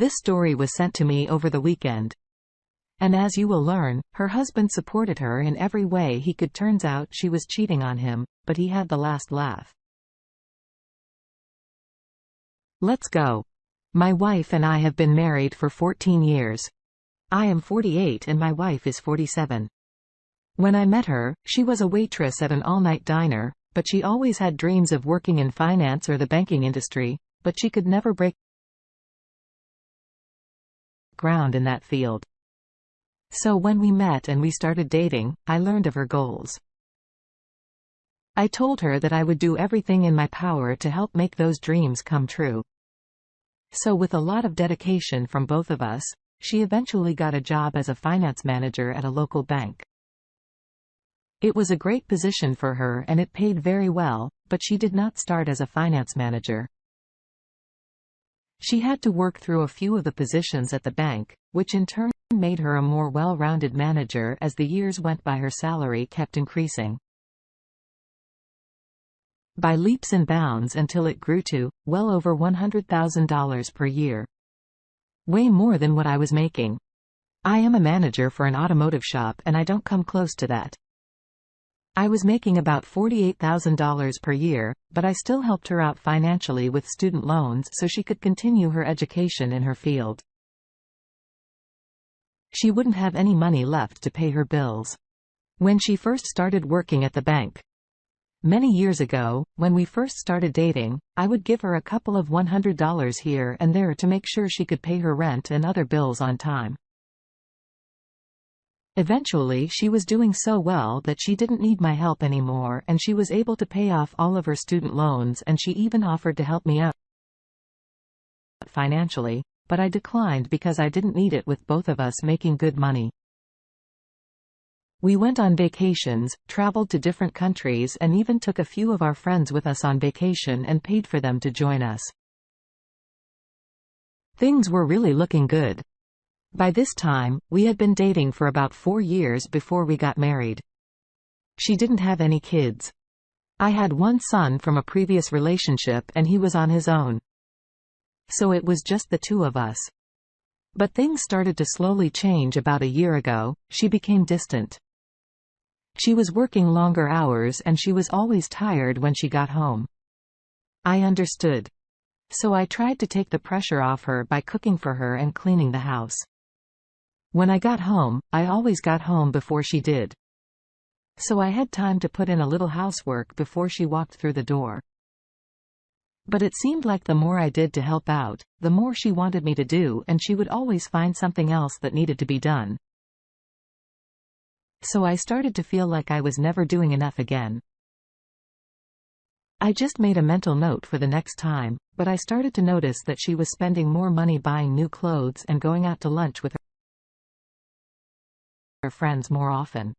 This story was sent to me over the weekend. And as you will learn, her husband supported her in every way he could. Turns out she was cheating on him, but he had the last laugh. Let's go. My wife and I have been married for 14 years. I am 48 and my wife is 47. When I met her, she was a waitress at an all-night diner, but she always had dreams of working in finance or the banking industry, but she could never break ground in that field. So when we met and we started dating, I learned of her goals. I told her that I would do everything in my power to help make those dreams come true. So with a lot of dedication from both of us, she eventually got a job as a finance manager at a local bank. It was a great position for her and it paid very well, but she did not start as a finance manager. She had to work through a few of the positions at the bank, which in turn made her a more well-rounded manager. As the years went by, her salary kept increasing by leaps and bounds until it grew to, well over $100,000 per year. Way more than what I was making. I am a manager for an automotive shop and I don't come close to that. I was making about $48,000 per year, but I still helped her out financially with student loans so she could continue her education in her field. She wouldn't have any money left to pay her bills when she first started working at the bank. Many years ago, when we first started dating, I would give her a couple of $100 here and there to make sure she could pay her rent and other bills on time. Eventually she was doing so well that she didn't need my help anymore and she was able to pay off all of her student loans, and she even offered to help me out financially, but I declined because I didn't need it with both of us making good money. We went on vacations, traveled to different countries, and even took a few of our friends with us on vacation and paid for them to join us. Things were really looking good. By this time, we had been dating for about 4 years before we got married. She didn't have any kids. I had one son from a previous relationship and he was on his own. So it was just the two of us. But things started to slowly change about a year ago. She became distant. She was working longer hours and she was always tired when she got home. I understood. So I tried to take the pressure off her by cooking for her and cleaning the house. When I got home, I always got home before she did. So I had time to put in a little housework before she walked through the door. But it seemed like the more I did to help out, the more she wanted me to do, and she would always find something else that needed to be done. So I started to feel like I was never doing enough again. I just made a mental note for the next time, but I started to notice that she was spending more money buying new clothes and going out to lunch with her friends more often.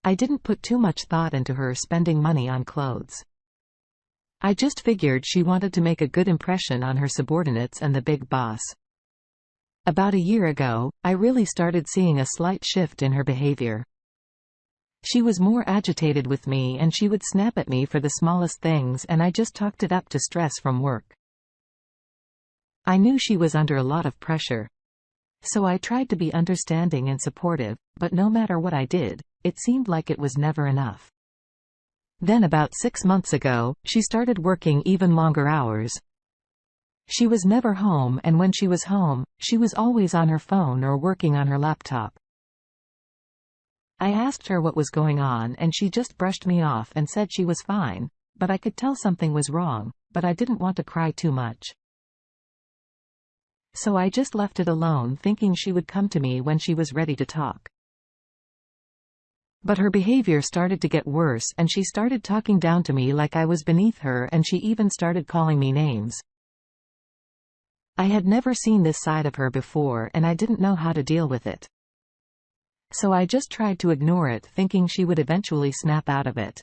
I didn't put too much thought into her spending money on clothes. I just figured she wanted to make a good impression on her subordinates and the big boss. About a year ago, I really started seeing a slight shift in her behavior. She was more agitated with me and she would snap at me for the smallest things, and I just talked it up to stress from work. I knew she was under a lot of pressure. So I tried to be understanding and supportive, but no matter what I did, it seemed like it was never enough. Then about 6 months ago, she started working even longer hours. She was never home, and when she was home, she was always on her phone or working on her laptop. I asked her what was going on and she just brushed me off and said she was fine, but I could tell something was wrong, but I didn't want to cry too much. So I just left it alone, thinking she would come to me when she was ready to talk. But her behavior started to get worse and she started talking down to me like I was beneath her, and she even started calling me names. I had never seen this side of her before and I didn't know how to deal with it. So I just tried to ignore it, thinking she would eventually snap out of it.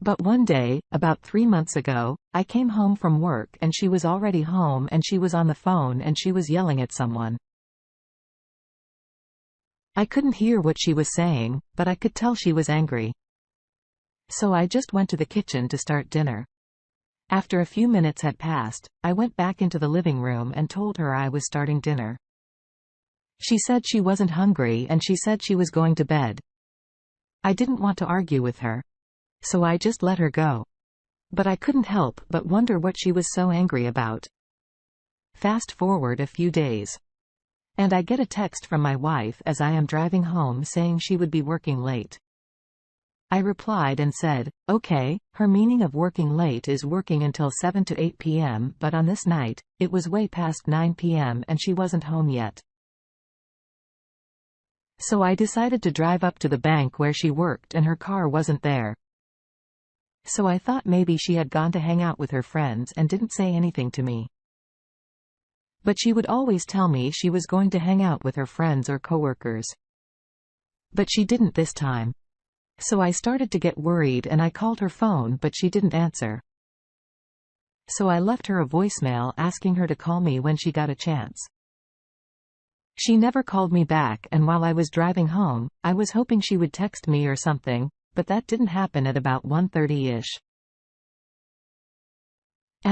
But one day, about 3 months ago, I came home from work and she was already home and she was on the phone and she was yelling at someone. I couldn't hear what she was saying, but I could tell she was angry. So I just went to the kitchen to start dinner. After a few minutes had passed, I went back into the living room and told her I was starting dinner. She said she wasn't hungry and she said she was going to bed. I didn't want to argue with her, so I just let her go. But I couldn't help but wonder what she was so angry about. Fast forward a few days, and I get a text from my wife as I am driving home saying she would be working late. I replied and said, okay, her meaning of working late is working until 7 to 8 p.m., but on this night, it was way past 9 p.m. and she wasn't home yet. So I decided to drive up to the bank where she worked and her car wasn't there. So I thought maybe she had gone to hang out with her friends and didn't say anything to me. But she would always tell me she was going to hang out with her friends or coworkers. But she didn't this time. So I started to get worried and I called her phone but she didn't answer. So I left her a voicemail asking her to call me when she got a chance. She never called me back, and while I was driving home, I was hoping she would text me or something, but that didn't happen at about 1:30-ish.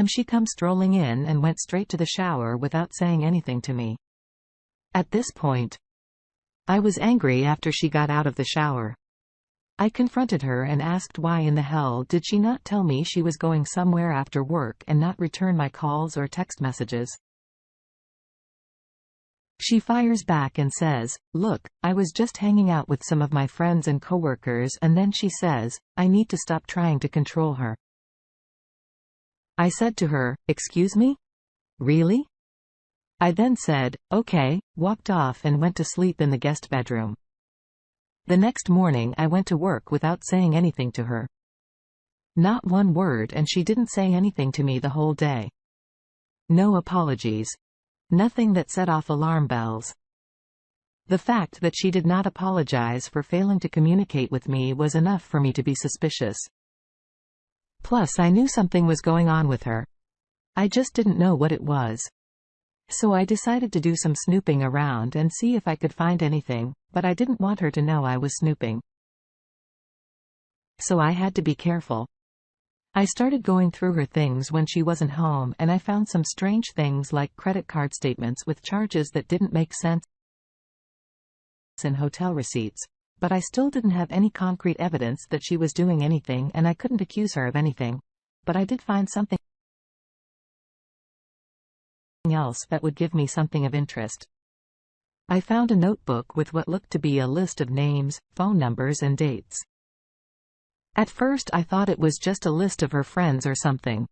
She come strolling in and went straight to the shower without saying anything to me. At this point, I was angry after she got out of the shower. I confronted her and asked why in the hell did she not tell me she was going somewhere after work and not return my calls or text messages. She fires back and says, look, I was just hanging out with some of my friends and coworkers, and then she says, I need to stop trying to control her. I said to her, excuse me? Really? I then said, okay, walked off and went to sleep in the guest bedroom. The next morning I went to work without saying anything to her. Not one word, and she didn't say anything to me the whole day. No apologies. Nothing that set off alarm bells. The fact that she did not apologize for failing to communicate with me was enough for me to be suspicious. Plus, I knew something was going on with her. I just didn't know what it was. So I decided to do some snooping around and see if I could find anything, but I didn't want her to know I was snooping. So I had to be careful. I started going through her things when she wasn't home, and I found some strange things like credit card statements with charges that didn't make sense and hotel receipts. But I still didn't have any concrete evidence that she was doing anything, and I couldn't accuse her of anything. But I did find something else that would give me something of interest. I found a notebook with what looked to be a list of names, phone numbers, and dates. At first I thought it was just a list of her friends or something.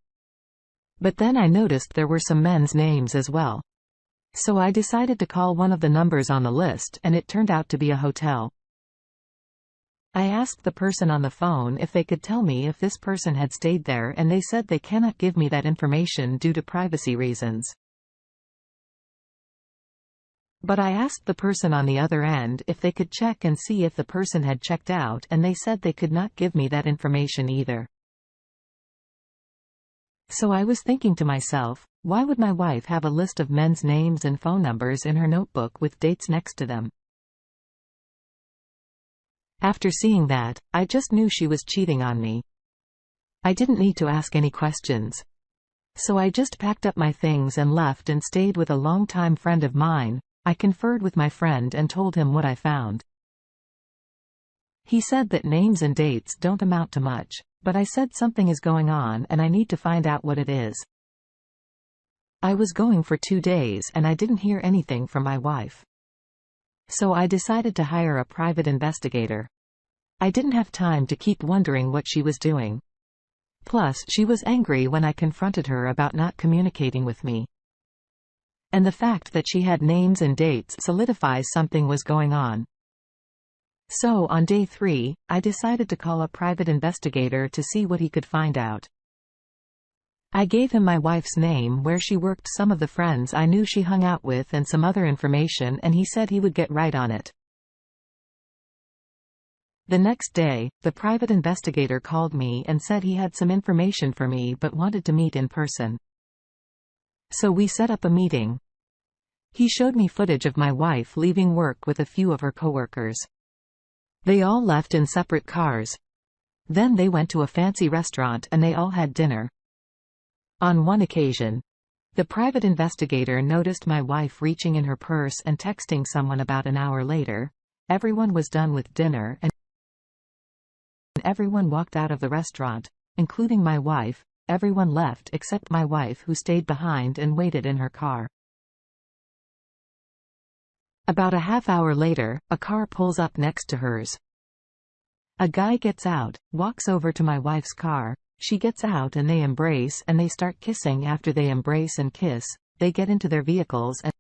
But then I noticed there were some men's names as well. So I decided to call one of the numbers on the list, and it turned out to be a hotel. I asked the person on the phone if they could tell me if this person had stayed there, and they said they cannot give me that information due to privacy reasons. But I asked the person on the other end if they could check and see if the person had checked out, and they said they could not give me that information either. So I was thinking to myself, why would my wife have a list of men's names and phone numbers in her notebook with dates next to them? After seeing that, I just knew she was cheating on me. I didn't need to ask any questions. So I just packed up my things and left and stayed with a longtime friend of mine. I conferred with my friend and told him what I found. He said that names and dates don't amount to much, but I said something is going on and I need to find out what it is. I was going for 2 days and I didn't hear anything from my wife. So I decided to hire a private investigator. I didn't have time to keep wondering what she was doing. Plus, she was angry when I confronted her about not communicating with me. And the fact that she had names and dates solidifies something was going on. So on day 3, I decided to call a private investigator to see what he could find out. I gave him my wife's name, where she worked, some of the friends I knew she hung out with, and some other information, and he said he would get right on it. The next day, the private investigator called me and said he had some information for me but wanted to meet in person. So we set up a meeting. He showed me footage of my wife leaving work with a few of her coworkers. They all left in separate cars. Then they went to a fancy restaurant and they all had dinner. On one occasion, the private investigator noticed my wife reaching in her purse and texting someone. About an hour later, everyone was done with dinner and everyone walked out of the restaurant, including my wife. Everyone left except my wife, who stayed behind and waited in her car. About a half hour later, a car pulls up next to hers. A guy gets out, walks over to my wife's car. She gets out and they embrace and they start kissing. After they embrace and kiss, they get into their vehicles and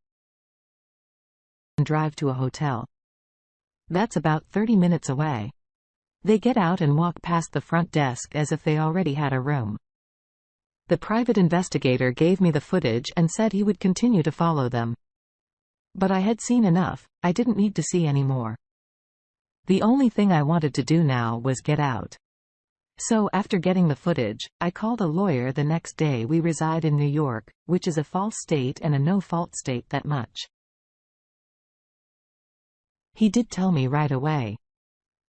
drive to a hotel. That's about 30 minutes away. They get out and walk past the front desk as if they already had a room. The private investigator gave me the footage and said he would continue to follow them. But I had seen enough. I didn't need to see any more. The only thing I wanted to do now was get out. So after getting the footage, I called a lawyer the next day. We reside in New York, which is a false state and a no-fault state that much. He did tell me right away.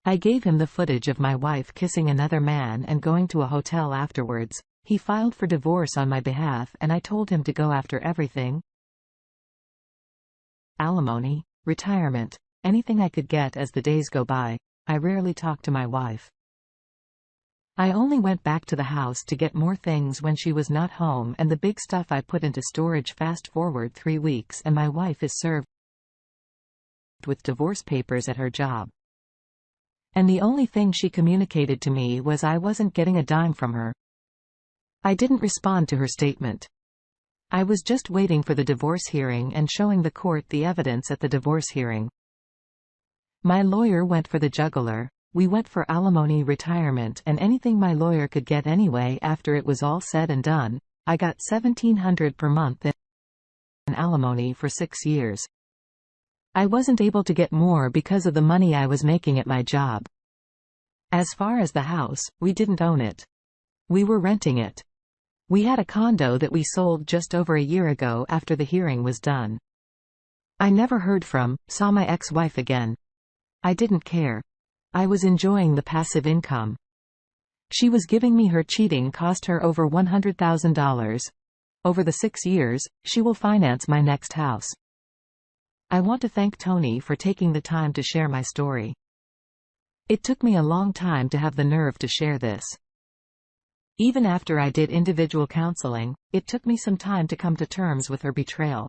I gave him the footage of my wife kissing another man and going to a hotel afterwards. He filed for divorce on my behalf and I told him to go after everything. Alimony, retirement, anything I could get. As the days go by, I rarely talk to my wife. I only went back to the house to get more things when she was not home, and the big stuff I put into storage. Fast forward 3 weeks and my wife is served with divorce papers at her job. And the only thing she communicated to me was I wasn't getting a dime from her. I didn't respond to her statement. I was just waiting for the divorce hearing and showing the court the evidence at the divorce hearing. My lawyer went for the jugular. We went for alimony, retirement, and anything my lawyer could get anyway. After it was all said and done, I got $1,700 per month in alimony for 6 years. I wasn't able to get more because of the money I was making at my job. As far as the house, we didn't own it. We were renting it. We had a condo that we sold just over a year ago after the hearing was done. I never saw my ex-wife again. I didn't care. I was enjoying the passive income. She was giving me. Her cheating cost her over $100,000. Over the 6 years, she will finance my next house. I want to thank Tony for taking the time to share my story. It took me a long time to have the nerve to share this. Even after I did individual counseling, it took me some time to come to terms with her betrayal.